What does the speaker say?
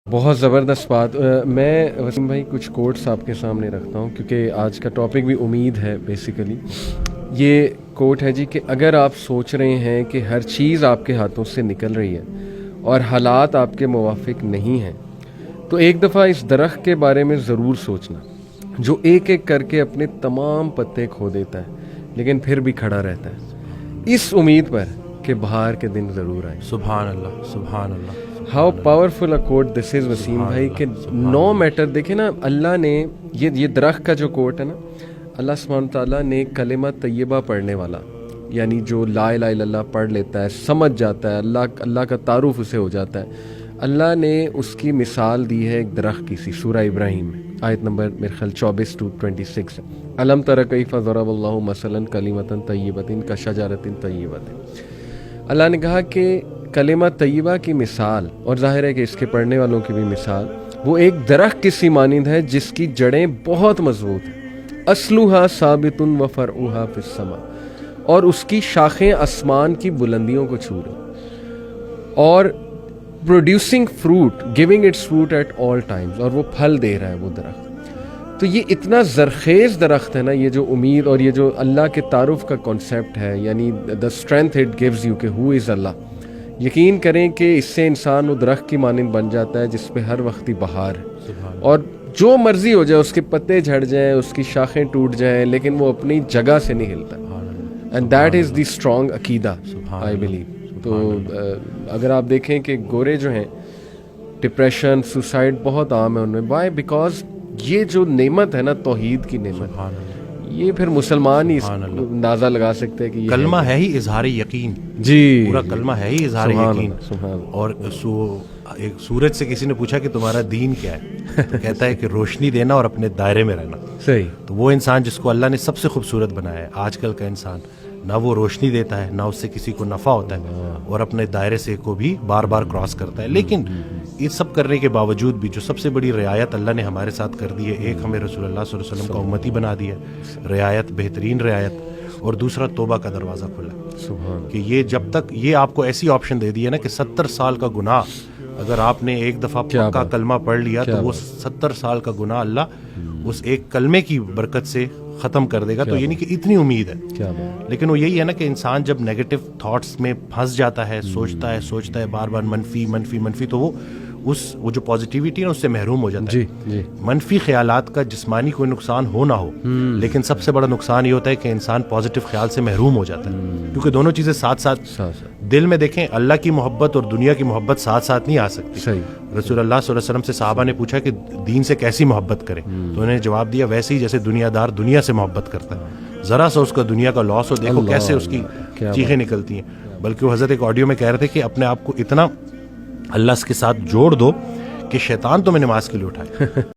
بہت زبردست بات. میں وسیم بھائی کچھ کوٹس آپ کے سامنے رکھتا ہوں کیونکہ آج کا ٹاپک بھی امید ہے. بیسیکلی یہ کوٹ ہے جی کہ اگر آپ سوچ رہے ہیں کہ ہر چیز آپ کے ہاتھوں سے نکل رہی ہے اور حالات آپ کے موافق نہیں ہیں تو ایک دفعہ اس درخت کے بارے میں ضرور سوچنا جو ایک ایک کر کے اپنے تمام پتے کھو دیتا ہے لیکن پھر بھی کھڑا رہتا ہے اس امید پر کہ بہار کے دن ضرور آئے. سبحان اللہ سبحان اللہ. ہاؤ پاورفل اے کوٹ دس از وسیم بھائی کہ نو میٹر. دیکھیں نا اللہ نے یہ درخت کا جو کوٹ ہے نا, اللہ سبحانہ تعالیٰ نے کلمہ طیبہ پڑھنے والا یعنی جو لا الہ الا اللہ پڑھ لیتا ہے, سمجھ جاتا ہے, اللہ کا تعارف اسے ہو جاتا ہے, اللہ نے اس کی مثال دی ہے ایک درخت کی سی. سورہ ابراہیم میں آیت نمبر میرے خیال 24-26 ہے. الم تر کیف ضرب اللہ مثلا کلمۃ طیبۃ کشجرۃ طیبۃ. اللہ نے کہا کہ کلمہ طیبہ کی مثال, اور ظاہر ہے کہ اس کے پڑھنے والوں کی بھی مثال, وہ ایک درخت کی سی مانند ہے جس کی جڑیں بہت مضبوط ہیں. اصلھا ثابت و فرعھا فی السماء, اور اس کی شاخیں آسمان کی بلندیوں کو چھو رہی, اور producing fruit, giving its fruit at all times, اور وہ پھل دے رہا ہے وہ درخت. تو یہ اتنا زرخیز درخت ہے نا, یہ جو امید اور یہ جو اللہ کے تعارف کا کانسیپٹ ہے, یعنی the strength it gives you کہ ہو از اللہ. یقین کریں کہ اس سے انسان وہ درخت کی مانند بن جاتا ہے جس پہ ہر وقت ہی بہار ہے, اور جو مرضی ہو جائے, اس کے پتے جھڑ جائیں, اس کی شاخیں ٹوٹ جائیں, لیکن وہ اپنی جگہ سے نہیں ہلتا. And that is the strong عقیدہ آئی بلیو. تو اگر آپ دیکھیں کہ گورے جو ہیں, ڈپریشن, سوسائڈ بہت عام ہے ان میں. وائی؟ بیکاز یہ جو نعمت ہے نا, توحید کی نعمت, یہ پھر مسلمان ہی اندازہ لگا سکتے ہیں کہ یہ کلمہ ہے ہی اظہار یقین. جی, پورا کلمہ ہے ہی اظہار یقین. اور ایک سورج سے کسی نے پوچھا کہ تمہارا دین کیا ہے, تو کہتا ہے کہ روشنی دینا اور اپنے دائرے میں رہنا. صحیح. تو وہ انسان جس کو اللہ نے سب سے خوبصورت بنایا ہے, آج کل کا انسان, نہ وہ روشنی دیتا ہے, نہ اس سے کسی کو نفع ہوتا ہے, اور اپنے دائرے سے کو بھی بار بار کراس کرتا ہے. لیکن یہ سب کرنے کے باوجود بھی جو سب سے بڑی رعایت اللہ نے ہمارے ساتھ کر دی ہے, ایک ہمیں رسول اللہ صلی اللہ علیہ وسلم کا امتی بنا دی ہے, رعایت, بہترین رعایت, اور دوسرا توبہ کا دروازہ کھلا کہ یہ جب تک یہ آپ کو ایسی آپشن دے دی ہے نا کہ 70 سال کا گناہ اگر آپ نے ایک دفعہ پکا کلمہ پڑھ لیا تو وہ 70 سال کا گناہ اللہ اس ایک کلمے کی برکت سے ختم کر دے گا. تو یعنی کہ اتنی امید ہے. لیکن وہ یہی ہے نا کہ انسان جب نیگیٹو تھاٹس میں پھنس جاتا ہے, سوچتا ہے بار بار منفی, تو وہ جو پازیٹیوٹی ہے اس سے محروم ہو جاتا ہے. منفی خیالات کا جسمانی کوئی نقصان ہو نہ ہو, لیکن سب سے بڑا نقصان یہ ہوتا ہے کہ انسان پازیٹیو خیال سے محروم ہو جاتا ہے, کیونکہ دونوں چیزیں ساتھ ساتھ دل میں, دیکھیں اللہ کی محبت اور دنیا کی محبت ساتھ ساتھ نہیں آ سکتی. رسول اللہ صلی اللہ علیہ وسلم سے صحابہ نے پوچھا کہ دین سے کیسی محبت کریں, تو انہوں نے جواب دیا ویسے ہی جیسے دنیا دار دنیا سے محبت کرتا ہے, ذرا سا اس کا دنیا کا لاس ہو, دیکھو کیسے اس کی چیخیں نکلتی ہیں. بلکہ وہ حضرت ایک آڈیو میں کہہ رہے تھے کہ اپنے آپ کو اتنا اللہ کے ساتھ جوڑ دو کہ شیطان تمہیں نماز کے لیے اٹھائے.